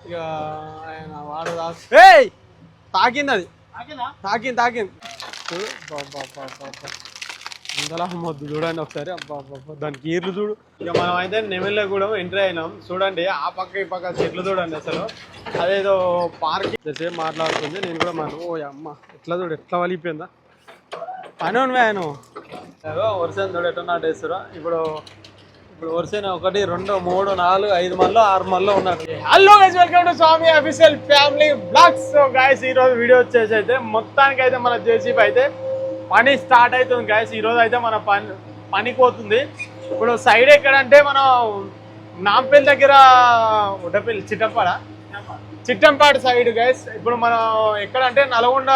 ఇక ఆయన వాడు తాకింది అది తాకింది ఇంతలా మొద్దు చూడండి ఒకసారి. అబ్బా దానికి ఈర్లు చూడు. ఇక మనం అయితే నెమిళ్ళ కూడా ఎంట్రీ అయినాం చూడండి. ఆ పక్క ఈ పక్క చెట్లు చూడండి. అసలు అదేదో పార్క్ సేపు మాట్లాడుతుంది. నేను కూడా ఓ అమ్మ ఎట్లా చూడు ఎట్లా వలిపోయిందా అని ఆయన వరుసని చూడు ఎట్లా నాటేస్తారో. ఇప్పుడు వరుసైన 1 2 3 4 5 మళ్ళీ 6 మళ్ళీ ఉన్నట్టు. Hello guys, welcome to Swamy official family blogs. So guys ఈరోజు వీడియో వచ్చేసి అయితే మొత్తానికి అయితే మన జేసీబీ అయితే పని స్టార్ట్ అవుతుంది గైస్. ఈరోజు అయితే మన పనికి పోతుంది. ఇప్పుడు సైడ్ ఎక్కడంటే మనం నాంపల్లి దగ్గర ఉడపల్లి చిట్టంపాడు సైడ్ గైస్. ఇప్పుడు మనం ఎక్కడంటే నల్గొండ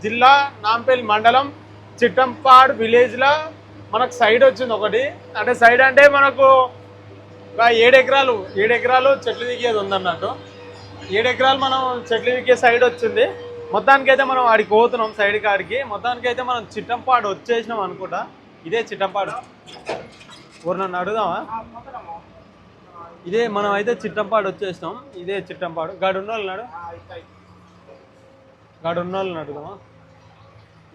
జిల్లా నాంపల్లి మండలం చిట్టంపాడు విలేజ్లో మనకు సైడ్ వచ్చింది ఒకటి. అంటే సైడ్ అంటే మనకు 7 ఎకరాలు చెట్లు దిగేది ఉందన్నట్టు. 7 ఎకరాలు మనం చెట్లు దిగే సైడ్ వచ్చింది. మొత్తానికి అయితే మనం ఆడికి పోతున్నాం సైడ్ కాడికి. మొత్తానికి అయితే మనం చిట్టంపాడు వచ్చేసినాం అనుకుంటా. ఇదే చిట్టంపాడు. ఊరు నన్ను అడుగుదామా? ఇదే మనం అయితే చిట్టంపాడు వచ్చేసినాం. ఇదే చిట్టంపాడు. గాడున్నోళ్ళు అడుగుదామా?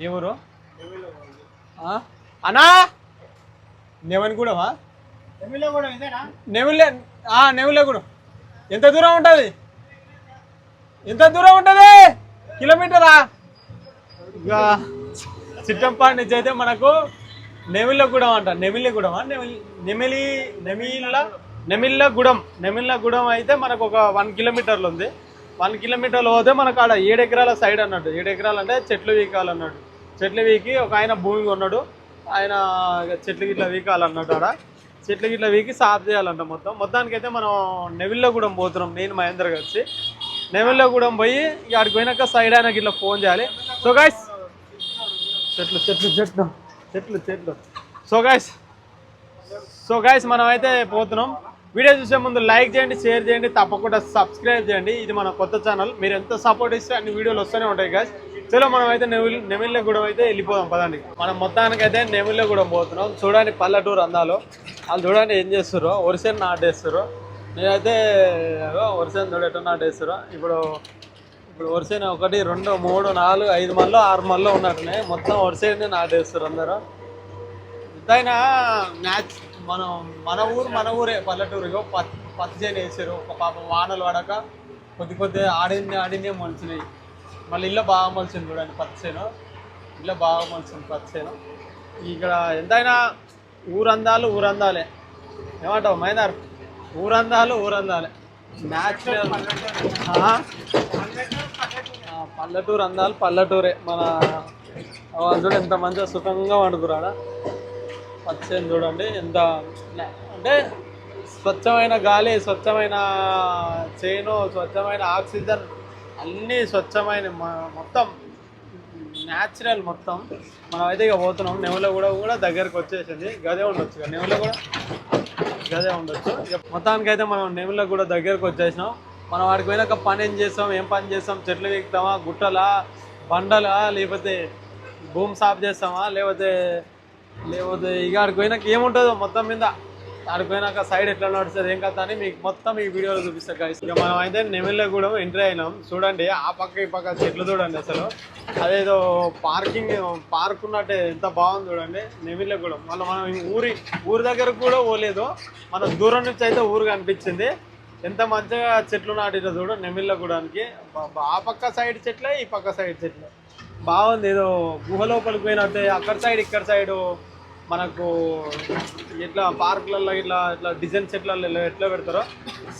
ఏ ఊరు అన్నా? నెమలిగూడమా? నెమిలిగూడెం. ఎంత దూరం ఉంటుంది? కిలోమీటరా? ఇక చిట్టంపాడు నుంచి అయితే మనకు నెమిలిగూడెం అంట. నెమిళ్ళగూడెం అయితే మనకు ఒక 1 కిలోమీటర్లు ఉంది. 1 కిలోమీటర్లు పోతే మనకు ఆడ 7 ఎకరాల సైడ్ అన్నట్టు. 7 ఎకరాలు అంటే చెట్లు వీకాలన్నట్టు. చెట్లు వీకి ఒక ఆయన భూమి కొన్నాడు. ఆయన చెట్లు గిట్ల వీకాలన్నట్టు. ఆడ చెట్లు గిట్ల వీకి సాఫ్ చేయాలంట మొత్తానికి అయితే మనం నెమిళ్ళగూడెం పోతున్నాం. నేను మహేందర్ కలిసి నెమిళ్ళగూడెం పోయి ఇక ఆడికి పోయినాక సైడ్ ఆయనకి ఇట్లా ఫోన్ చేయాలి. సో గైస్ చెట్లు సో గైస్ మనం అయితే పోతున్నాం. వీడియో చూసే ముందు లైక్ చేయండి, షేర్ చేయండి, తప్పకుండా సబ్స్క్రైబ్ చేయండి. ఇది మన కొత్త ఛానల్. మీరు ఎంత సపోర్ట్ ఇస్తే అన్ని వీడియోలు వస్తూనే ఉంటాయి గైస్. చలో మనం అయితే నెమిళ్ళగూడెం అయితే వెళ్ళిపోదాం పదండి. మనం మొత్తానికి అయితే నెమిళ్ళగూడెం పోతున్నాం. చూడండి పల్లెటూరు అందాలు. వాళ్ళు చూడండి ఏం చేస్తారో. వరిసేను నాటేస్తారు. నేనైతే వరిసేను చూడ ఎట్లా నాటేస్తారో. ఇప్పుడు వరిసేను 1 2 3 4 5 మళ్ళీ 6 మళ్ళీ ఉన్నట్టున్నాయి. మొత్తం వరిసేనే నాటేస్తారు అందరూ. ఎంతైనా మన ఊరే పల్లెటూరుగా పత్తి చేను వేసారు. ఒక పాపం వానలు పడక కొద్ది ఆడిందే మొలిచినాయి. మళ్ళీ ఇల్లు బాగా మొలిచింది చూడండి పత్తి చేను. పత్తి చేను. ఇక్కడ ఎంతైనా ఊరందాలే. ఏమంటావు మహేందర్? ఊరందాలే న్యాచురల్ పల్లెటూరు అందాలు పల్లెటూరే. మన వాళ్ళు చూడ ఎంత మంచిగా సుఖంగా వండుకురాడా. పత్తి చేను చూడండి ఎంత అంటే స్వచ్ఛమైన గాలి, స్వచ్ఛమైన చేను, స్వచ్ఛమైన ఆక్సిజన్, అన్నీ స్వచ్ఛమైన మొత్తం న్యాచురల్ మొత్తం. మనం అయితే ఇక పోతున్నాం. నెమిళ్ళగూడెం కూడా దగ్గరకు వచ్చేసింది. గదే ఉండొచ్చు గదే ఉండొచ్చు. ఇక మొత్తానికి అయితే మనం నెమిళ్ళగూడెం దగ్గరకు వచ్చేసినాం. మనం వాడికి పోయినాక ఏం పని చేస్తాం? చెట్లు ఎక్కుతామా, గుట్టలా, బండలా, లేకపోతే భూమి సాఫ్ చేస్తామా, లేకపోతే ఇక ఆడికి పోయినాక ఏముంటుందో మొత్తం మీద. ఆడికి పోయినాక సైడ్ ఎట్లా నడుస్తుంది ఏం కదా అని మీకు మొత్తం ఈ వీడియోలో చూపిస్తాను గైస్. ఇక మనం అయితే నెమిళ్ళగూడెం ఎంట్రీ అయినాం. చూడండి ఆ పక్క ఈ పక్క చెట్లు చూడండి. అసలు అదేదో పార్క్ ఉన్నట్టే ఎంత బాగుంది చూడండి నెమిళ్ళగూడెం. మళ్ళీ మనం ఊరి దగ్గరకు కూడా పోలేదు. మన దూరం నుంచి అయితే ఊరు కనిపించింది. ఎంత మంచిగా చెట్లు నాటిరో చూడు నెమిళ్ళగూడెంకి. ఆ పక్క సైడ్ చెట్లే, ఈ పక్క సైడ్ చెట్లే. బాగుంది. ఏదో గుహ లోపలికి పోయినట్టే. అక్కడ సైడ్ ఇక్కడ సైడు మనకు ఇట్లా పార్కులలో ఇట్లా డిజైన్ చెట్లలో ఎట్లా పెడతారో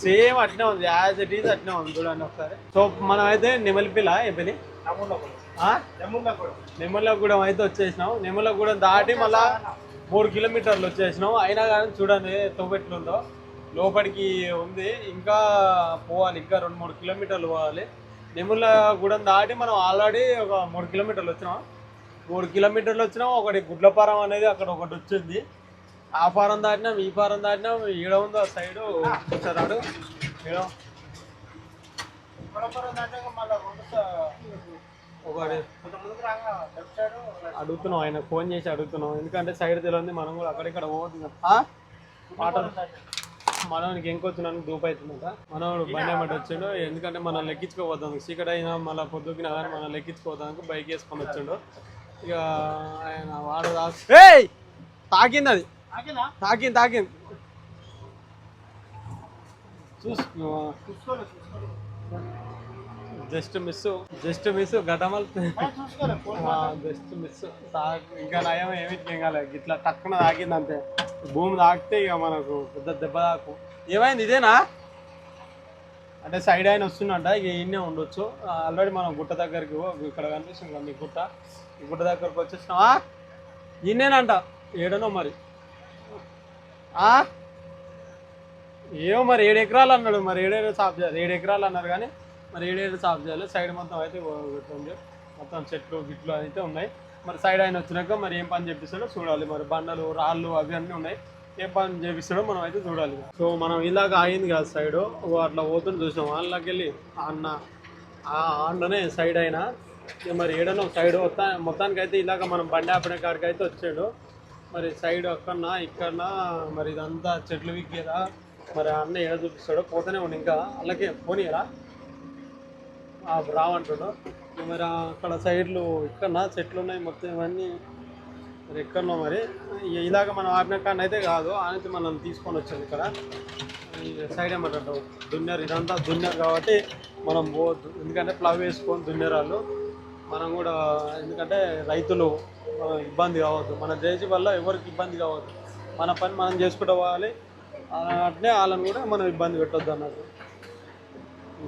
సేమ్ అట్నే ఉంది. యాజ్ ఇట్ ఈజ్ అట్నే ఉంది చూడండి ఒకసారి. సో మనం అయితే నెమిళ్ళగూడెం అయితే వచ్చేసినాం. నెమిళ్ళగూడెం దాటి మళ్ళా 3 కిలోమీటర్లు వచ్చేసినాం. అయినా కానీ చూడండి తోపెట్లుందో. లోపలికి ఉంది. ఇంకా పోవాలి. ఇంకా 2-3 కిలోమీటర్లు పోవాలి. నెమిళ్ళగూడెం దాటి మనం ఆల్రెడీ ఒక 3 కిలోమీటర్లు వచ్చినాం. ఒకటి గుడ్లపారం అనేది అక్కడ ఒకటి వచ్చింది. ఆ ఫారం దాటినాం, ఈ ఫారం దాటినాం. ఈడ ఉందో ఆ సైడు రాడు. ఒకటి అడుగుతున్నాం, ఆయన ఫోన్ చేసి అడుగుతున్నాం. ఎందుకంటే సైడ్ తెలియదు. మనం కూడా అక్కడిక్కడ పోతున్నాం. మనవానికి ఇంకొచ్చినాను దూపు అవుతుందట. మనవాడు బండి ఏమంటే వచ్చాడు, ఎందుకంటే మనం లెక్కించుకోవద్దాం, చీకటి అయినా మళ్ళీ పొద్దుకినా కానీ మనం లెక్కించుకోవద్దానికి బైక్ వేసుకొని వచ్చాడు. ఇక ఆయన వాడు తాకింది, అది తాకింది జస్ట్ మిస్ గటమల్ జస్ట్ మిస్. ఇంకా నయం ఏమిటి కాలేదు, ఇట్లా టక్కున తాకింది అంతే. భూమి తాకితే ఇక మనకు పెద్ద దెబ్బ తాకు. ఏమైంది ఇదేనా అంటే సైడ్ అయిన వస్తుందంట, ఇక ఇన్నే ఉండొచ్చు. ఆల్రెడీ మనం గుట్ట దగ్గరికి ఇక్కడ కనిపిస్తుంది కదా మీ గుట్ట, ఈ గుట్ట దగ్గరకు వచ్చేసినావా? ఇన్నేనంట, ఏడనో మరి ఏమో మరి 7 ఎకరాలు అన్నాడు. మరి 7 సాఫ్ చేయాలి, 7 ఎకరాలు అన్నారు కానీ మరి 7 సాఫ్ చేయాలి. సైడ్ మొత్తం అయితే ఉంది, మొత్తం చెట్లు గిట్లు అయితే ఉన్నాయి. మరి సైడ్ ఆయన వచ్చినాక మరి ఏం పని చేపిస్తాడో చూడాలి. మరి బండలు రాళ్ళు అవి అన్నీ ఉన్నాయి, ఏం పని చేపిస్తాడో మనం అయితే చూడాలి. సో మనం ఇలాగ ఆగింది కదా సైడు, అట్లా పోతుంది చూసాం. వాళ్ళకి వెళ్ళి అన్న ఆండనే సైడ్ అయినా మరి ఏడనో సైడ్ మొత్తానికి అయితే ఇలాగ మనం బండి ఆపిన కాడికి అయితే వచ్చాడు. మరి సైడ్ అక్కడన్నా ఇక్కడన్నా మరి ఇదంతా చెట్లు విక్కేదా మరి అన్న ఏడ చూపిస్తాడో. పోతూనే ఉండి ఇంకా అలాగే పోనీయరా రావంటాడు. మరి అక్కడ సైడ్లు ఇక్కడన్నా చెట్లు ఉన్నాయి మొత్తం ఇవన్నీ. మరి ఎక్కడనో మరి ఇలాగ మనం ఆపిన కాడిని అయితే కాదు, అనేది మనం తీసుకొని వచ్చాము. ఇక్కడ సైడ్ ఏమంటాడు దున్నారు, ఇదంతా దున్నారు కాబట్టి మనం పోవద్దు, ఎందుకంటే ప్లవ్ వేసుకొని దున్నేరాళ్ళు మనం కూడా. ఎందుకంటే రైతులు ఇబ్బంది కావద్దు, మన దేశం వల్ల ఎవరికి ఇబ్బంది కావద్దు, మన పని మనం చేసుకుంటూ పోవాలి. అట్నే వాళ్ళని కూడా మనం ఇబ్బంది పెట్టొద్దు అన్నట్టు.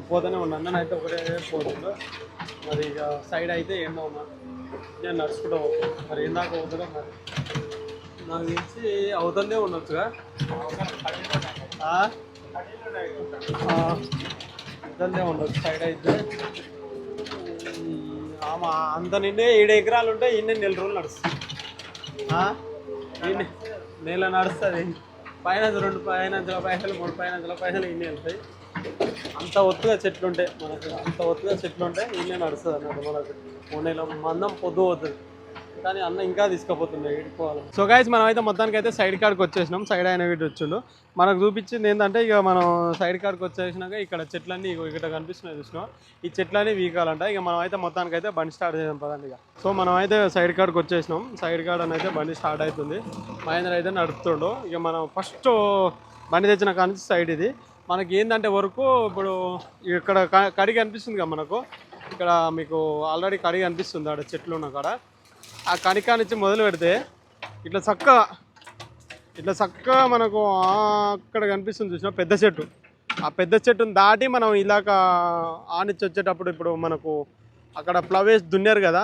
పోతూనే ఉన్నా అన్న అయితే ఒకటే పోతుందో. మరి ఇక సైడ్ అయితే ఏందో ఉన్నా నేను నడుచుకుంటూ పోతాను. మరి ఏందాక అవుతుందో మరి నాకు తెలిసి అవుతుందే ఉండొచ్చుగా. అవుతుందే ఉండొచ్చు సైడ్ అయితే. అంత నిండే 7 ఎకరాలు ఉంటే ఇన్ని నెల రోజులు నడుస్తుంది. నెల నడుస్తుంది. పైన 2 పైనంచుల పైసలు 3 పైనంచుల పైసలు ఇన్ని వెళ్తాయి. అంత ఒత్తుగా చెట్లు ఉంటాయి మనకు, అంత ఒత్తుగా చెట్లు ఉంటాయి ఇన్నే నడుస్తుంది అన్నట్టు. మనకు 3 నెలల మందం పొద్దు పోతుంది, కానీ అన్న ఇంకా తీసుకుపోతుంది ఏడుకోవాలి. సో గైస్ మనం అయితే మొత్తానికి అయితే సైడ్ కాడికి వచ్చేసినాం. సైడ్ అయిన వీటి వచ్చిండు మనకు చూపించింది ఏంటంటే, ఇక మనం సైడ్ కాడికి వచ్చేసినాక ఇక్కడ చెట్లన్నీ ఇక్కడ కనిపిస్తున్నాయి చూసినాం, ఈ చెట్లన్నీ వీకాలంట. ఇక మనం అయితే మొత్తానికి అయితే బండి స్టార్ట్ చేద్దాం పదండి. ఇక సో మనం అయితే సైడ్ కాడికి వచ్చేసినాం. సైడ్ కాడ అయితే బండి స్టార్ట్ అవుతుంది. మహేంద్ర అయితే నడుపుతుండు. ఇక మనం ఫస్ట్ బండి తెచ్చిన కాడ నుంచి సైడ్ ఇది మనకి ఏంటంటే వరకు ఇప్పుడు ఇక్కడ కడిగి అనిపిస్తుంది కదా మనకు, ఇక్కడ మీకు ఆల్రెడీ కడిగి అనిపిస్తుంది అక్కడ చెట్లు ఉన్న కాడ. ఆ కడికా నుంచి మొదలు పెడితే ఇట్లా చక్కగా మనకు అక్కడ కనిపిస్తుంది చూసిన పెద్ద చెట్టు. ఆ పెద్ద చెట్టును దాటి మనం ఇలాగ ఆనిచ్చి వచ్చేటప్పుడు ఇప్పుడు మనకు అక్కడ ప్లవేస్ దున్నారు కదా,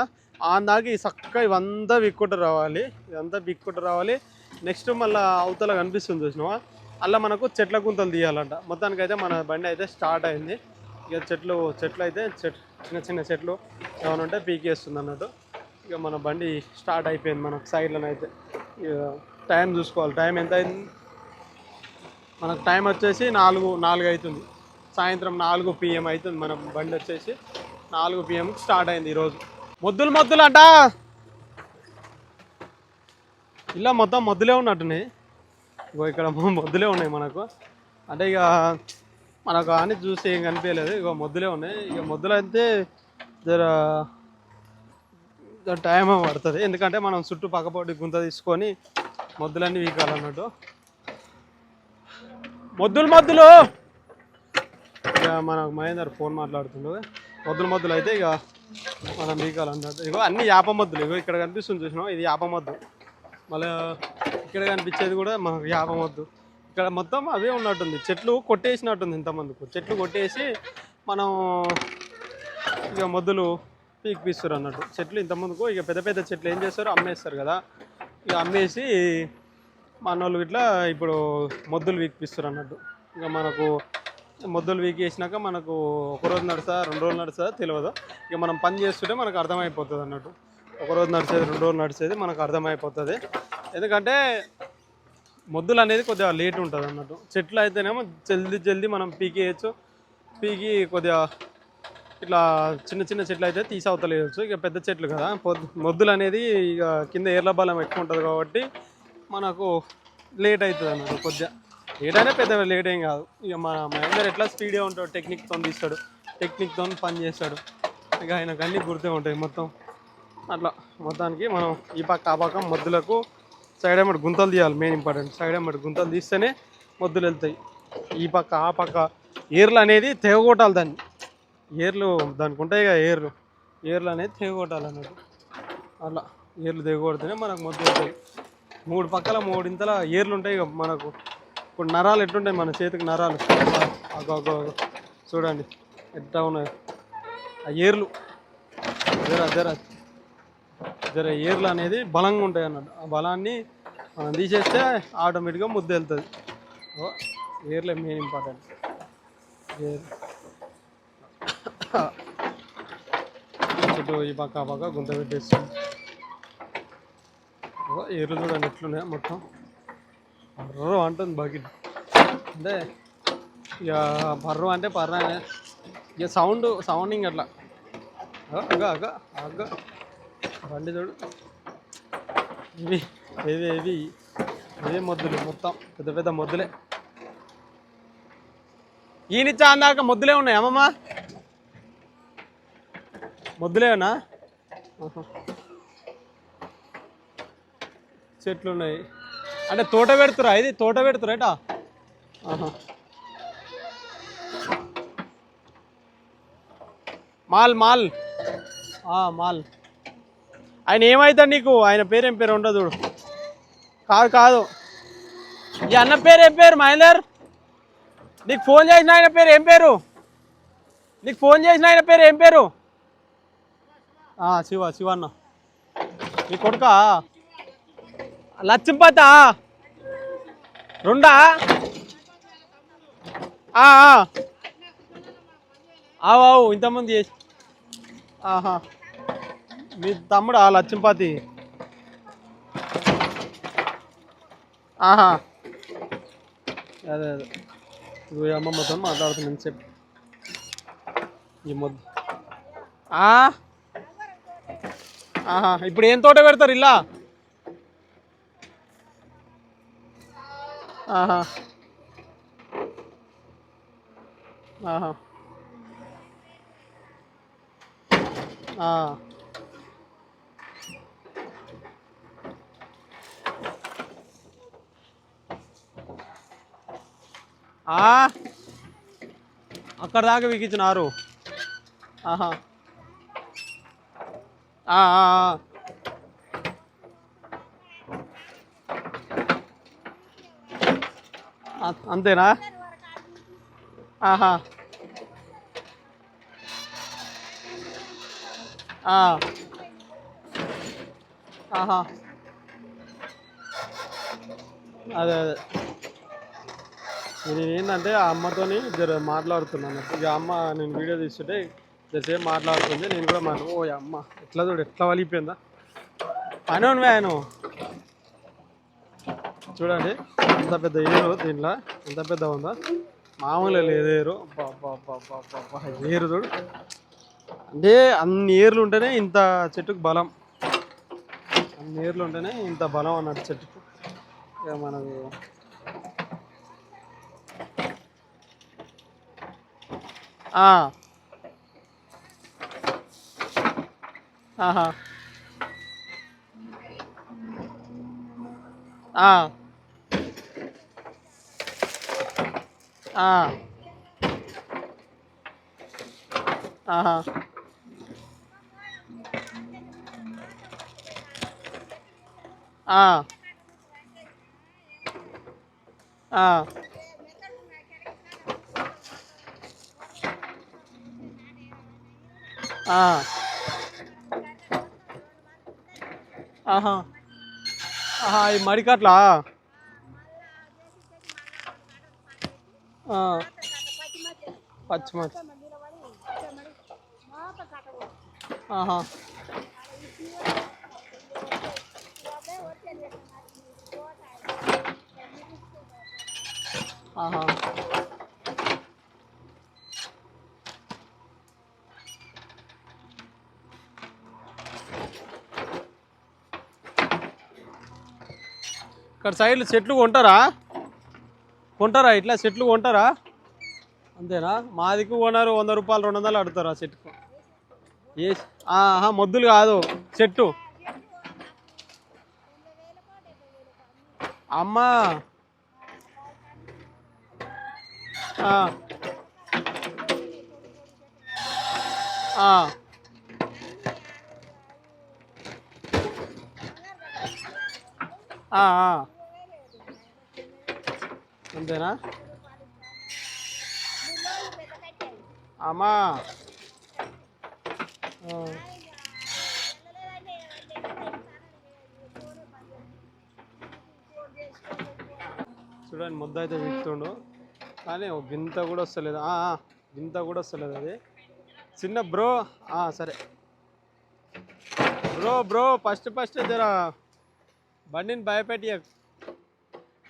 దాకి చక్కగా ఇవంతా విక్కుంటూ రావాలి. ఇదంతా విక్కుంటూ రావాలి. నెక్స్ట్ మళ్ళీ అవతల కనిపిస్తుంది చూసినావా, అలా మనకు చెట్ల గుంతలు తీయాలంట. మొత్తానికి అయితే మన బండి అయితే స్టార్ట్ అయింది. ఇక చెట్లు అయితే చిన్న చెట్లు ఏమైనా ఉంటే పీకేస్తుంది అన్నట్టు. ఇక మన బండి స్టార్ట్ అయిపోయింది మనకు సైడ్లోనే అయితే. ఇక టైం చూసుకోవాలి, టైం ఎంత అయింది మనకు. టైం వచ్చేసి 4 అవుతుంది, సాయంత్రం 4 PM అవుతుంది. మన బండి వచ్చేసి 4 PMకి స్టార్ట్ అయింది ఈరోజు. మొద్దులు అంట ఇలా మొత్తం మొద్దులే ఉన్నట్టున్నాయి. ఇగో ఇక్కడ మొద్దులే ఉన్నాయి మనకు. అంటే ఇక మనకు అని చూస్తే ఏం కనిపించలేదు, ఇక మొద్దులే ఉన్నాయి. ఇక మొద్దులు అయితే జర టైం పడుతుంది, ఎందుకంటే మనం చుట్టూ పక్కపొట్టి గుంత తీసుకొని మొద్దులన్నీ వీకాలన్నట్టు. మొద్దులు ఇక మనకు మహేందర్ ఫోన్ మాట్లాడుతుండే. మొద్దులు అయితే ఇక మనం వీకాలన్నట్టు. ఇగో అన్ని యాప మొద్దులు. ఇగో ఇక్కడ కనిపిస్తుంది చూసినాం, ఇది యాప మొద్దు. మళ్ళీ ఇక్కడ కనిపించేది కూడా మనకు యాప మొద్దు. ఇక్కడ మొత్తం అవే ఉన్నట్టుంది, చెట్లు కొట్టేసినట్టుంది. ఇంతమందికి చెట్లు కొట్టేసి మనం ఇక మొద్దులు పీకిపిస్తారు అన్నట్టు. చెట్లు ఇంతమందికు ఇక పెద్ద చెట్లు ఏం చేస్తారు, అమ్మేస్తారు కదా. ఇక అమ్మేసి మన వాళ్ళు ఇట్లా ఇప్పుడు మొద్దులు వీకిపిస్తారు అన్నట్టు. ఇక మనకు మొద్దులు వీకేసినాక మనకు 1 రోజు నడుస్తుందా 2 రోజులు నడుస్తుందా తెలియదు. ఇక మనం పని చేస్తుంటే మనకు అర్థమైపోతుంది అన్నట్టు. 1 రోజు నడిచేది 2 రోజులు నడిచేది మనకు అర్థమైపోతుంది. ఎందుకంటే మొద్దులు అనేది కొద్దిగా లేట్ ఉంటుంది అన్నట్టు. చెట్లు అయితేనేమో జల్దీ మనం పీకేయచ్చు. పీకి కొద్దిగా ఇట్లా చిన్న చెట్లు అయితే తీసవతలేయచ్చు. ఇక పెద్ద చెట్లు కదా, మొద్దులు అనేది ఇక కింద ఏర్ల బలం ఎక్కువ ఉంటుంది కాబట్టి మనకు లేట్ అవుతుంది అన్నట్టు కొద్దిగా. లేట్ పెద్ద లేట్ ఏం కాదు. ఇక మన మహేందర్ ఎట్లా స్పీడ్గా ఉంటాడు, టెక్నిక్తో తీస్తాడు, టెక్నిక్తో పని చేస్తాడు. ఇక ఆయనకు అన్నీ గుర్తే ఉంటాయి మొత్తం. అట్లా మొత్తానికి మనం ఈ పక్క ఆ పక్క మొద్దులకు సైడ్ ఎమ్మటి గుంతలు తీయాలి. మెయిన్ ఇంపార్టెంట్ సైడ్ ఎమ్మటి గుంతలు తీస్తేనే మొద్దులు వెళ్తాయి. ఈ పక్క ఆ పక్క ఏర్లు అనేది తెగగొట్టాలి దాన్ని. ఏర్లు దానికి ఉంటాయి కదా ఏర్లు అనేది తెగగొట్టాలి అన్నట్టు. అట్లా ఏర్లు తెగగొడితేనే మనకు మొద్దు వెళ్తాయి. 3 పక్కల 3 ఇంతల ఏర్లు ఉంటాయి ఇక మనకు. ఇప్పుడు నరాలు ఎట్లుంటాయి మన చేతికి నరాలు చూడండి ఎట్లా ఉన్నాయి ఆ ఏర్లు. జర ఏర్లు అనేది బలంగా ఉంటాయి అన్నట్టు. ఆ బలాన్ని మనం తీసేస్తే ఆటోమేటిక్గా ముద్ద వెళ్తుంది. ఏర్లే మెయిన్ ఇంపార్టెంట్. చుట్టూ ఈ పక్క ఆ పక్క గుంత పెట్టేస్తాం. ఏర్లు చూడండి ఎట్లున్నాయో మొత్తం బర్ర అంటుంది బకెట్. అంటే ఇక బర్ర అంటే ఇక సౌండింగ్ అట్లా అగ్గ బండి చూడు. ఇవే మొద్దులు మొత్తం పెద్ద పెద్ద మొద్దులే. ఈయనిచ్చా అందాక మొద్దులే ఉన్నాయి అమ్మమ్మ, మొద్దులేనా? చెట్లు ఉన్నాయి అంటే తోట పెడుతురా? ఇది తోట పెడుతురేటా? Mall mall mall. ఆయన ఏమవుతాడు నీకు? ఆయన పేరేం పేరు ఉండదు చూడు. కాదు ఈ అన్న పేరు ఏం పేరు మహేందర్? నీకు ఫోన్ చేసిన ఆయన పేరు ఏం పేరు? శివన్న. నీ కొడుక లచ్చింపత రెండా? అవు ఇంతమంది చేసి. మీ తమ్ముడా లచ్చింపాతి? అదే ఇది అమ్మమ్మతో మాట్లాడుతున్నాను చెప్పి ఈ మొద్దు. ఇప్పుడు ఏం తోట పెడతారు ఇలా? అక్కడ దాకా వికించినారు. అంతేనా? అదే నేను ఏంటంటే ఆ అమ్మతోని జర మాట్లాడుతున్నాను. ఇక అమ్మ నేను వీడియో తీస్తుంటే జరసేపు మాట్లాడుతుంది. నేను కూడా ఓ అమ్మ ఎట్లా చూడు ఎట్లా వలిగిపోయిందా అని ఆయన చూడండి. ఎంత పెద్ద ఏరు దీంట్లో, ఎంత పెద్ద ఉందా మామూలుగా లేదు ఏరు. ఏరు చూడు. అంటే అన్ని ఏర్లు ఉంటేనే ఇంత చెట్టుకు బలం, అన్ని ఏర్లు ఉంటేనే ఇంత బలం అన్నట్టు చెట్టుకు. ఇక మనకు ఈ మడికట్లా పచ్చిమర్చి. ఇక్కడ సైడ్లు చెట్లు కొంటారా? కొంటారా ఇట్లా చెట్లు కొంటారా? అంతేనా? మా దిక్కు కొన్నారు 100 రూపాయలు 200 అడుగుతారు ఆ చెట్టుకు. ఏ మొద్దులు కాదు చెట్టు. అమ్మా అంతేనా? అమ్మా చూడండి ముద్ద అయితే విక్తుండు కానీ ఒక గింత కూడా వస్తలేదు. గింత కూడా వస్తలేదు అది చిన్న బ్రో. సరే బ్రో ఫస్ట్ జర బండిని భయపెట్టి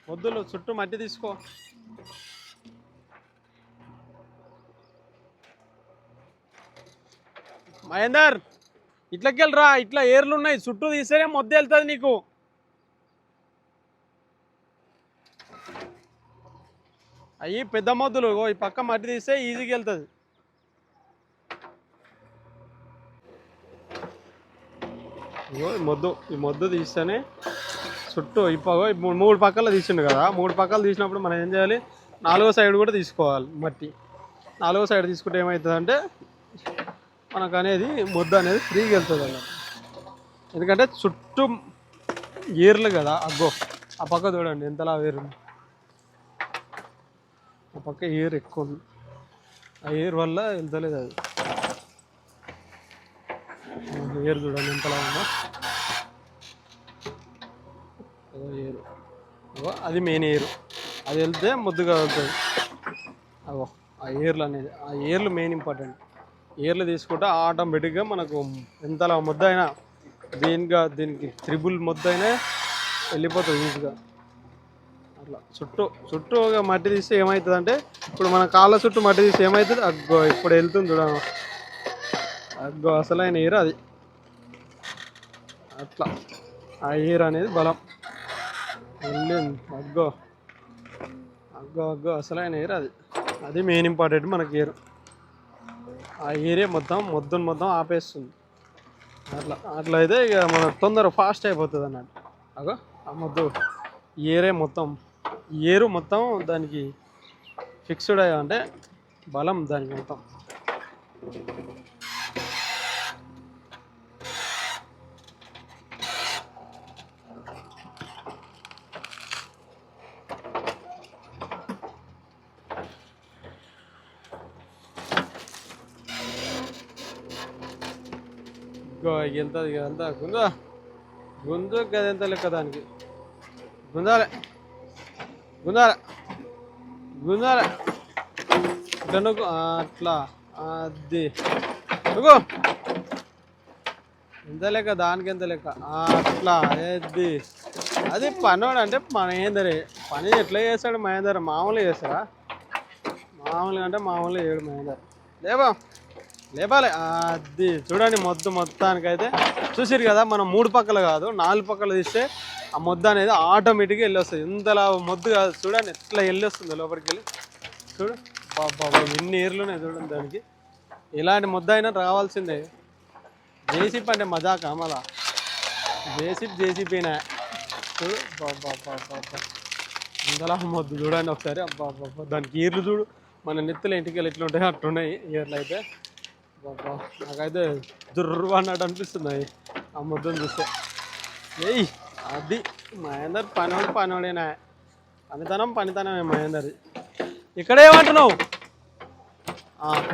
మొద్దులు చుట్టూ మట్టి తీసుకో. మహేందర్ ఇట్లకెళ్ళరా, ఇట్లా ఏర్లు ఉన్నాయి చుట్టూ తీస్తేనే మొద్దు వెళ్తుంది నీకు. అవి పెద్ద మొద్దులు ఈ పక్క మట్టి తీస్తే ఈజీగా వెళ్తుంది. ఈ మొద్దు తీస్తేనే చుట్టూ ఇప్పగో 3 పక్కల తీసిండు కదా. 3 పక్కలు తీసినప్పుడు మనం ఏం చేయాలి, 4వ సైడ్ కూడా తీసుకోవాలి మట్టి. 4వ సైడ్ తీసుకుంటే ఏమవుతుందంటే మనకు అనేది మొద్దు అనేది ఫ్రీగా వెళ్తుంది అన్నమాట. ఎందుకంటే చుట్టూ ఏర్లు కదా. ఆ పక్క చూడండి ఎంతలా ఏరు, ఆ పక్క ఏరు ఎక్కువ ఉంది. ఆ ఏరు వల్ల వెళ్తలేదు అది. ఏరు చూడండి ఎంతలా ఉందో ఏరు. అది మెయిన్ ఏరు, అది వెళ్తే ముద్దుగా వెళ్తుంది. ఆ ఏర్లు అనేది, ఆ ఏర్లు మెయిన్ ఇంపార్టెంట్. ఏర్లు తీసుకుంటే ఆటోమేటిక్గా మనకు ఎంతలా ముద్ద అయినా దీనికి త్రిబుల్ ముద్ద అయినా వెళ్ళిపోతుంది ఈజీగా. అట్లా చుట్టూ మట్టి తీస్తే ఏమవుతుంది అంటే, ఇప్పుడు మన కాళ్ళ చుట్టూ మట్టి తీస్తే ఏమవుతుంది, ఇప్పుడు వెళ్తుంది చూడ. అసలైన ఏరు అది. అట్లా ఆ ఏరు అనేది బలం వెళ్ళింది. అసలైన ఏరు అది. అది మెయిన్ ఇంపార్టెంట్ మనకి ఏరు. ఆ ఏరియా మొత్తం ఆపేస్తుంది. అట్లా అయితే ఇక మన తొందర ఫాస్ట్ అయిపోతుంది అన్నట్టు. ఆ మొద్దు ఏరు మొత్తం దానికి ఫిక్స్డ్ అంటే బలం దానికి మొత్తం. వెళ్తుంది అంతా గుంజు గదెంత లెక్క దానికి గుంజాలి గనుకు అట్లా. అది ఎంత లెక్క దానికి ఎంత లెక్క అట్లా. అది పనోడు అంటే మహేందరే పని ఎట్లా చేస్తాడు మహేందర్? మామూలుగా చేస్తారా? మామూలుగా అంటే మామూలుగా చేయడు మహేందర్. లేపాలి. అది చూడండి మొత్తానికైతే చూసిరు కదా. మనం 3 పక్కలు కాదు 4 పక్కలు తీస్తే ఆ మొద్దు అనేది ఆటోమేటిక్గా వెళ్ళొస్తుంది. ఇంతలా మొద్దు కాదు చూడండి ఎట్లా వెళ్ళొస్తుంది లోపలికి వెళ్ళి. చూడు బాబా ఎన్ని ఏర్లున్నాయి చూడండి దానికి. ఇలాంటి మొద్దు అయినా రావాల్సిందే. జేసీపీ అంటే మజాకా మళ్ళా జేసీపీనా చూడు. బాబా ఇంతలా మొద్దు చూడండి ఒకసారి. అబ్బా దానికి ఏర్లు చూడు, మన నెత్తులు ఇంటికి ఎట్లా ఉంటాయి అట్లున్నాయి ఏర్లు అయితే. బాబా నాకైతే దుర్రు అన్నట్టు అనిపిస్తున్నాయి ఆ ముద్దను చూస్తే. అది మహేందర్ పనివాడేనా? పనితనమే మహేందర్ది. ఇక్కడ ఏమంటున్నావు?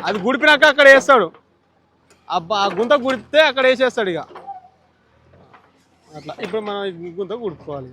అది గుడిపినాక అక్కడ వేస్తాడు. ఆ గుంత గుడిపితే అక్కడ వేసేస్తాడు ఇక. అట్లా ఇప్పుడు మనం గుంత గుడుపుకోవాలి.